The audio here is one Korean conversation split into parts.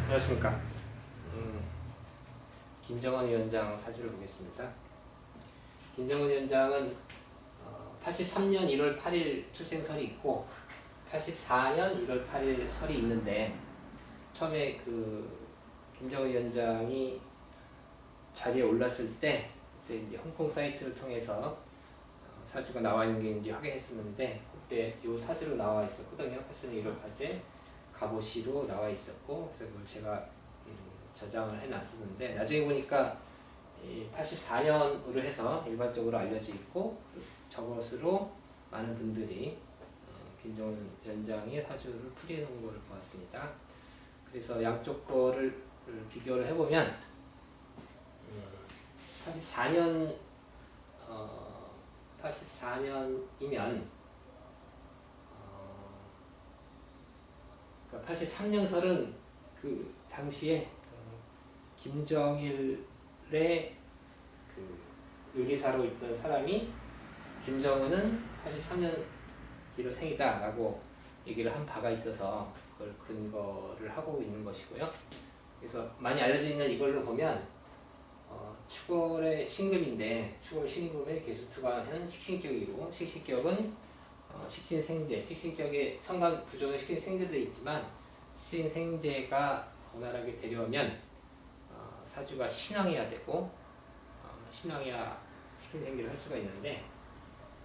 안녕하십니까. 김정은 위원장 사주를 보겠습니다. 김정은 위원장은 83년 1월 8일 출생설이 있고 84년 1월 8일 설이 있는데, 처음에 김정은 위원장이 자리에 올랐을 때 그때 이제 홍콩 사이트를 통해서 사주가 나와 있는 게 이제 확인했었는데, 그때 이 사주로 나와 있었거든요. 84년 1월 8일 갑오시로 나와 있었고, 그래서 그걸 제가 저장을 해놨었는데, 나중에 보니까 84년으로 해서 일반적으로 알려져 있고, 저것으로 많은 분들이 김정은 위원장의 사주를 풀이해놓은 걸 보았습니다. 그래서 양쪽 거를 비교를 해보면 84년이면 83년설은 그 당시에 김정일의 요리사로 있던 사람이 김정은은 83년 1월 생이다 라고 얘기를 한 바가 있어서 그걸 근거를 하고 있는 것이고요. 그래서 많이 알려져 있는 이걸로 보면 축월의 신금인데, 축월 신금의 계수투관은 식신격이고, 식신격은 식신생재, 식신격에 천간 구조는 식신생재도 있지만, 식신생재가 원활하게 되려면 사주가 신왕해야 되고, 신왕해야 식신생재를 할 수가 있는데,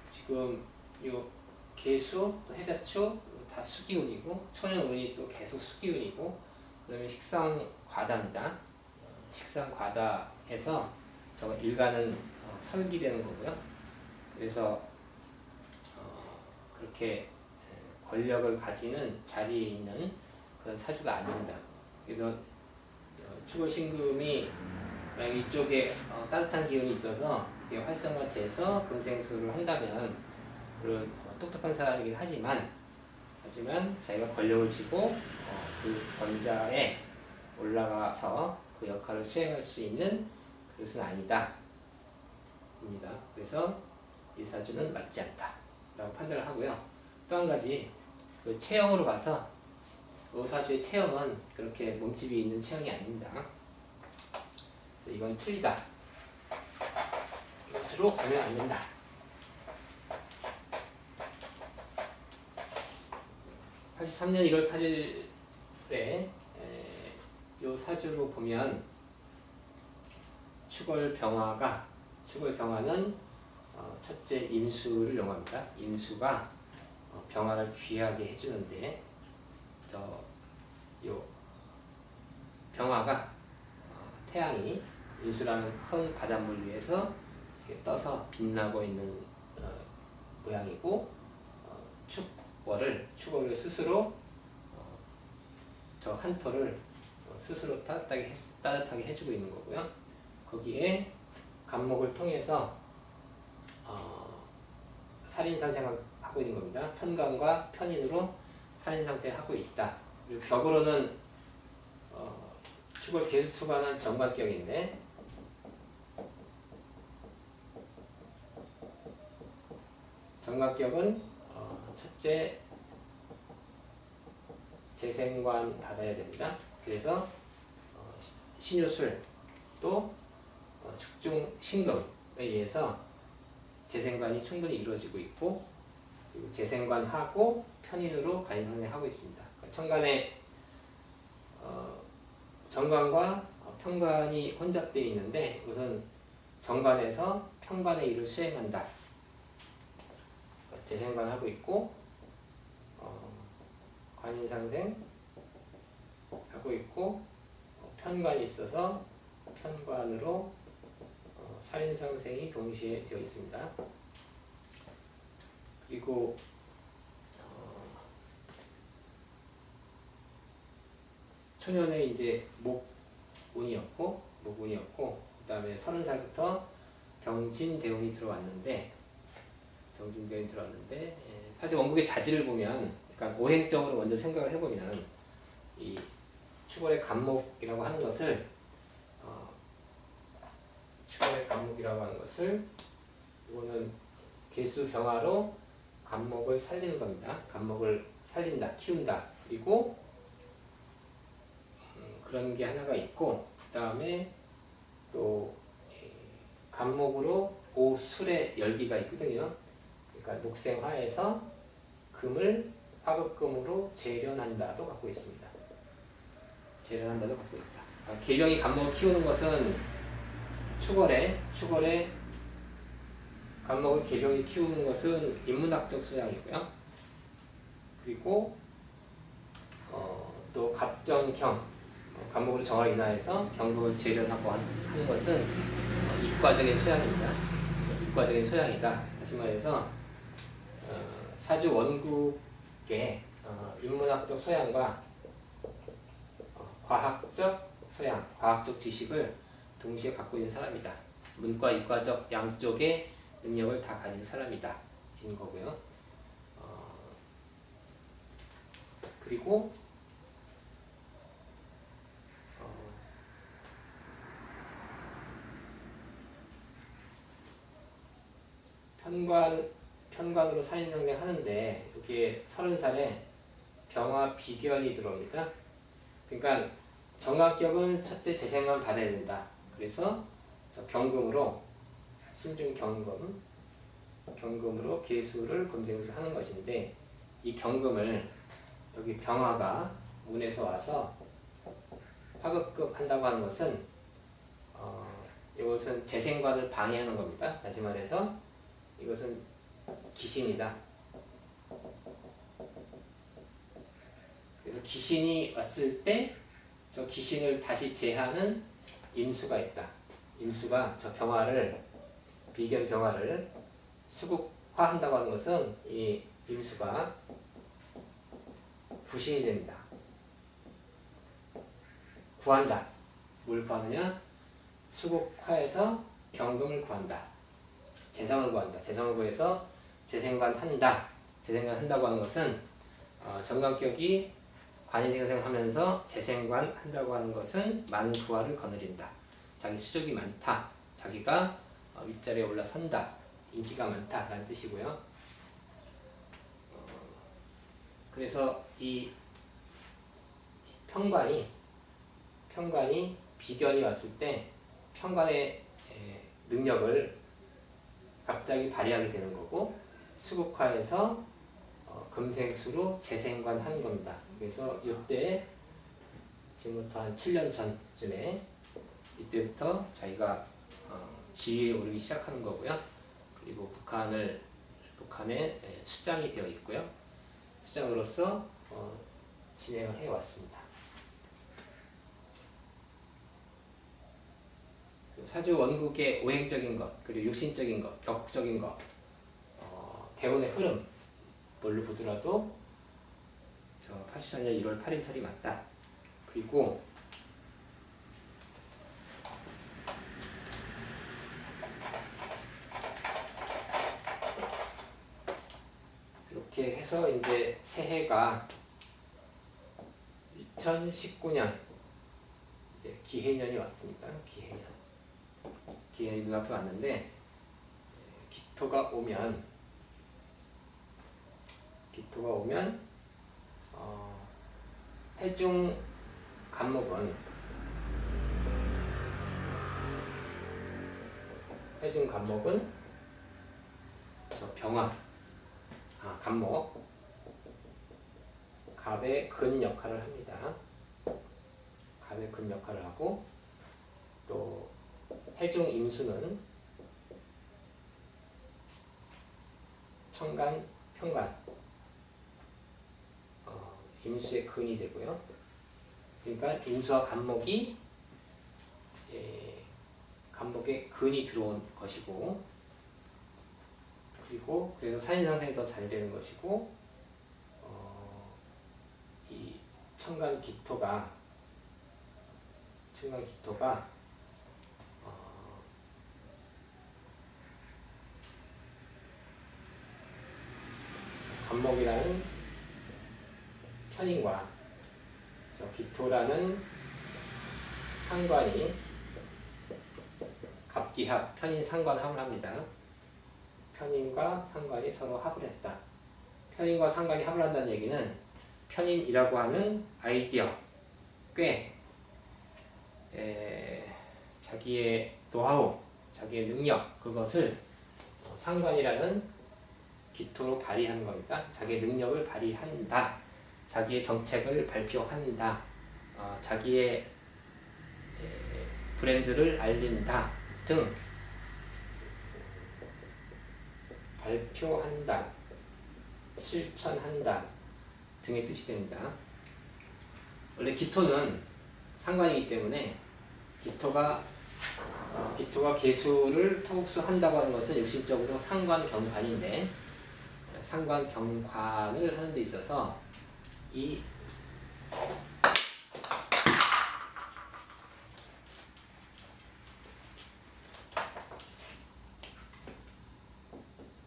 지금 요 계수, 해자축 다 수기운이고, 초년운이 또 계속 수기운이고, 그러면 식상과다입니다. 식상과다에서 저거 일간은 설기되는 거고요. 그래서 그렇게 권력을 가지는 자리에 있는 그런 사주가 아닙니다. 그래서 축월신금이 만약 이쪽에 따뜻한 기운이 있어서 이게 활성화돼서 금생수를 한다면, 물론 똑똑한 사람이긴 하지만 자기가 권력을 쥐고 그 권자에 올라가서 그 역할을 수행할 수 있는 그것은 아니다 입니다. 그래서 이 사주는 맞지 않다 라고 판단을 하고요. 또 한 가지, 그 체형으로 봐서 이 사주의 체형은 그렇게 몸집이 있는 체형이 아닙니다. 그래서 이건 틀리다, 이것으로 보면 안 된다. 이 83년 1월 8일에 이 사주로 보면 축월병화는 첫째 임수를 용합니다. 임수가 병화를 귀하게 해주는데, 요 병화가 태양이 임수라는 큰 바닷물 위에서 이렇게 떠서 빛나고 있는 모양이고, 축월을 스스로 저 한 터를 스스로 따뜻하게 해주고 있는 거고요. 거기에 간목을 통해서 살인상생하고 있는 겁니다. 편관과 편인으로 살인상생하고 있다. 그리고 격으로는 축월 계수투관은 정관격인데, 정관격은 첫째 재생관 받아야 됩니다. 그래서 신유술 또 축중 신금에 의해서 재생관이 충분히 이루어지고 있고, 그리고 재생관하고 편인으로 간인상생하고 있습니다. 천간에 정관과 편관이 혼잡되어 있는데, 우선 정관에서 편관의 일을 수행한다. 재생관하고 있고, 관인상생 하고 있고, 편관이 있어서 편관으로 살인상생이 동시에 되어 있습니다. 그리고 초년에 이제 목운이었고, 그 다음에 30살부터 병진대운이 들어왔는데, 사실 원국의 자질을 보면, 그러니까 오행적으로 먼저 생각을 해보면, 이 축월의 간목이라고 하는 것을 이거는 계수병화로 간목을 살리는 겁니다. 간목을 살린다, 키운다. 그리고 그런 게 하나가 있고, 그 다음에 또 간목으로 오술의 열기가 있거든요. 그러니까 목생화에서 금을 화급금으로 재련한다도 갖고 있습니다. 재련한다도 갖고 있다. 그러니까 계룡이 간목을 키우는 것은 추월에 간목을 계룡이 키우는 것은 인문학적 소양이고요. 그리고 또 갑정경 간목으로 정화를 인하여서 경금을 재련하고 하는 것은 이과적인 소양입니다. 이과적인 소양이다. 다시 말해서 사주 원국의 인문학적 소양과 과학적 소양, 과학적 지식을 동시에 갖고 있는 사람이다. 문과 이과적 양쪽의 능력을 다 가진 사람이다. 인 거고요. 그리고 편관으로 사인상생 하는데 여기에 30살에 병화 비견이 들어옵니다. 그러니까 정학격은 첫째 재생관 받아야 된다. 그래서 저 경금으로 신중 경금으로 계수를 검증을 하는 것인데, 이 경금을 여기 병화가 운에서 와서 화급급 한다고 하는 것은 이것은 재생관을 방해하는 겁니다. 다시 말해서 이것은 귀신이다. 그래서 귀신이 왔을 때 저 귀신을 다시 제하는 임수가 있다. 임수가 저 병화를, 비견 병화를 수국화한다고 하는 것은 이 임수가 부신이 됩니다. 구한다. 뭘 구하느냐? 수국화해서 경금을 구한다. 재성을 구한다. 재성을 구해서 재생관 한다. 재생관 한다고 하는 것은 정관격이 관인생생하면서 재생관 한다고 하는 것은 많은 부하를 거느린다. 자기 수족이 많다. 자기가 윗자리에 올라선다. 인기가 많다. 라는 뜻이고요. 그래서 이 편관이 비견이 왔을 때 편관의 능력을 갑자기 발휘하게 되는 거고, 수국화에서 금생수로 재생관 하는 겁니다. 그래서 이때 지금부터 한 7년 전쯤에 이때부터 자기가 지위에 오르기 시작하는 거고요. 그리고 북한에 수장이 되어 있고요. 수장으로서 진행을 해왔습니다. 사주 원국의 오행적인 것, 그리고 육신적인 것, 격적인 것, 대운의 흐름 뭘로 보더라도 저 84년 1월 8일설이 맞다. 그리고 이렇게 해서 이제 새해가 2019년 이제 기해년이 왔습니다. 기해년이 눈앞에 왔는데, 기토가 오면 해중 간목은 저 병화 간목 갑의 근 역할을 합니다. 갑의 근 역할을 하고, 또 해중 임수는 천간 편관 임수의 근이 되고요. 그러니까 임수와 간목이 간목의 근이 들어온 것이고, 그리고 그래서 사인상생이 더 잘 되는 것이고, 이 천간 기토가 간목이라는 편인과 저 기토라는 상관이 갑기합, 편인 상관합을 합니다. 편인과 상관이 서로 합을 했다. 편인과 상관이 합을 한다는 얘기는 편인이라고 하는 아이디어, 꽤 자기의 노하우, 자기의 능력, 그것을 상관이라는 기토로 발휘하는 겁니다. 자기의 능력을 발휘한다. 자기의 정책을 발표한다. 자기의 브랜드를 알린다 등 발표한다, 실천한다 등의 뜻이 됩니다. 원래 기토는 상관이기 때문에 기토가 계수를 토국수 한다고 하는 것은 육신적으로 상관경관인데, 상관경관을 하는 데 있어서 이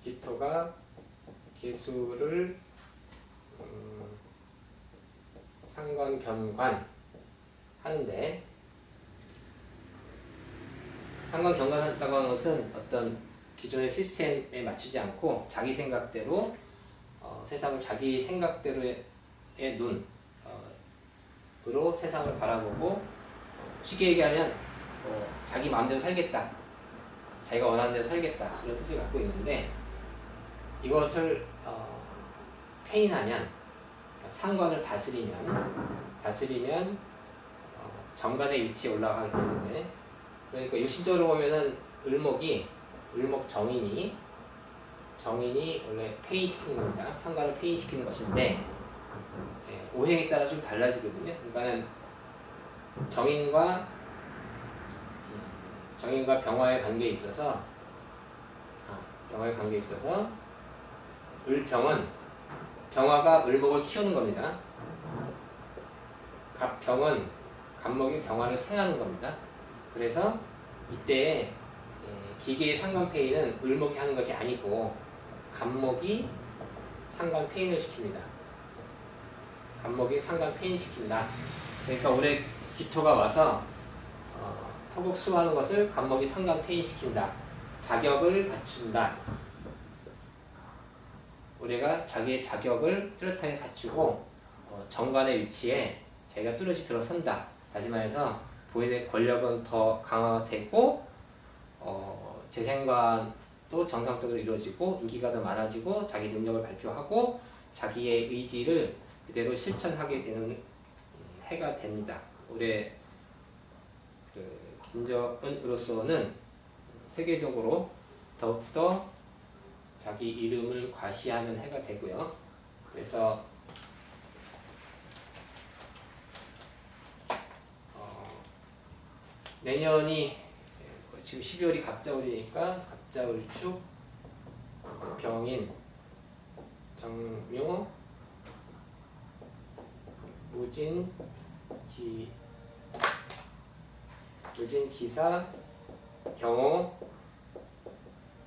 기토가 계수를 상관경관 하는데, 상관경관한다고 하는 것은 어떤 기존의 시스템에 맞추지 않고 자기 생각대로 세상을 자기 생각대로의 눈으로 세상을 바라보고, 쉽게 얘기하면 자기 마음대로 살겠다, 자기가 원하는 대로 살겠다, 이런 뜻을 갖고 있는데, 이것을 폐인하면, 상관을 다스리면 정관의 위치에 올라가게 되는데, 그러니까 육신적으로 보면은 을목 정인이 원래 폐인시키는 겁니다. 상관을 폐인시키는 것인데, 오행에 따라 좀 달라지거든요. 그러니까는 정인과 병화의 관계에 있어서 을병은 병화가 을목을 키우는 겁니다. 갑병은 갑목이 병화를 생하는 겁니다. 그래서 이때 기계의 상관폐인은 을목이 하는 것이 아니고 갑목이 상관폐인을 시킵니다. 갑목이 상관폐인시킨다. 그러니까 올해 기토가 와서 토국수하는 것을 갑목이 상관폐인시킨다. 자격을 갖춘다. 올해가 자기의 자격을 뚜렷하게 갖추고 정관의 위치에 자기가 뚜렷이 들어선다. 다시 말해서 본인의 권력은 더 강화가 되고 재생관도 정상적으로 이루어지고 인기가 더 많아지고 자기 능력을 발표하고 자기의 의지를 그대로 실천하게 되는 해가 됩니다. 올해 김정은으로서는 세계적으로 더욱더 자기 이름을 과시하는 해가 되고요. 그래서 내년이 지금 12월이 갑자월이니까 갑자월축, 병인, 정묘, 무진, 기사, 경호.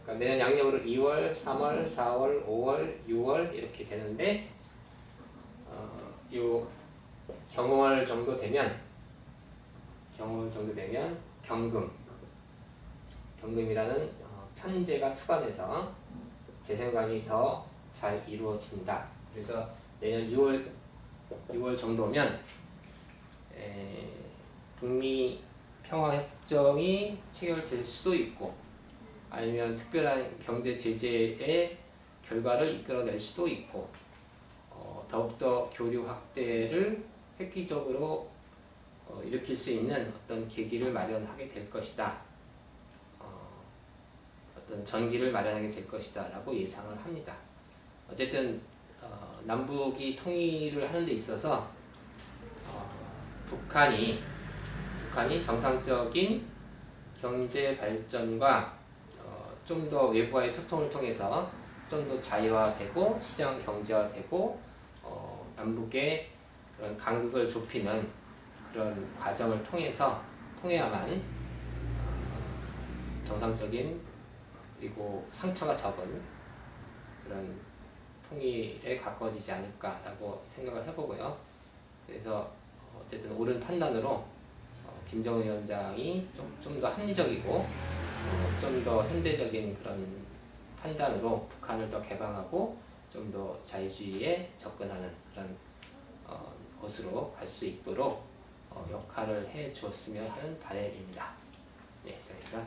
그러니까 내년 양력으로 2월, 3월, 4월, 5월, 6월 이렇게 되는데, 요 경월 정도 되면 경금이라는 편제가 투관해서 재생관이 더 잘 이루어진다. 그래서 내년 6월 정도면 북미 평화협정이 체결될 수도 있고, 아니면 특별한 경제 제재의 결과를 이끌어낼 수도 있고, 더욱더 교류 확대를 획기적으로 일으킬 수 있는 어떤 계기를 마련하게 될 것이다. 어떤 전기를 마련하게 될 것이다 라고 예상을 합니다. 어쨌든 남북이 통일을 하는 데 있어서 북한이 정상적인 경제 발전과 좀 더 외부와의 소통을 통해서 좀 더 자유화되고 시장 경제화되고 남북의 그런 간극을 좁히는 그런 과정을 통해야만 정상적인 그리고 상처가 적은 그런 통일에 가까워지지 않을까라고 생각을 해보고요. 그래서 어쨌든 옳은 판단으로 김정은 위원장이 좀 더 합리적이고 좀 더 현대적인 그런 판단으로 북한을 더 개방하고 좀 더 자유주의에 접근하는 그런 것으로 갈 수 있도록 역할을 역할을 해 주었으면 하는 바람입니다. 네, 저희가